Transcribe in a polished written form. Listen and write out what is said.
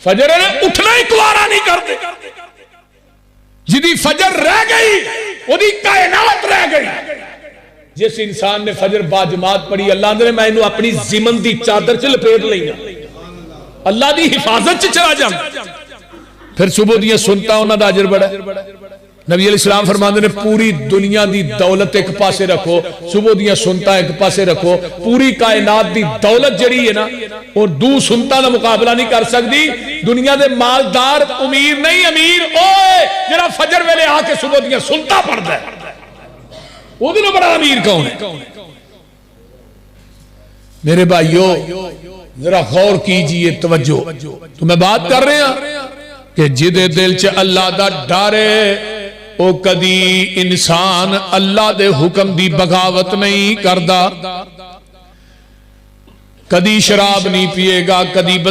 फजर ने उठना ही कुआरा नहीं करते। जिदी फजर रह गई ओदी कायनात रह गई। जिस इंसान ने फजर बाजमात पढ़ी अल्लाह ने मैं इन्हू अपनी जिमन दी चादर च लपेट लईना, अल्लाह दी हिफाजत च चला जा। फिर सुबह दियां सुनता उन्हां दा अजर बड़ा। नबी अलैहिस्सलाम फरमाते ने पूरी दुनिया दी दौलत एक पासे रखो, सुबह दियां सुनता एक पासे रखो, पूरी कायनात दी दौलत जड़ी है ना और दू सुनता का मुकाबला नहीं कर सकती। दुनिया दे मालदार अमीर नहीं, अमीर ओए जरा फजर वेले आके सुबह दियां सुनता पढ़दा है, वो दिन बड़ा अमीर कौन है? मेरे भाइयों जरा गौर कीजिए, तवज्जो। तो मैं बात कर रहे हैं कि जिदे दिल च अल्लाह दा डर है वो कदी इंसान अल्लाह दे हुक्म दी बगावत नहीं करदा, कदी शराब नहीं पिएगा, कदी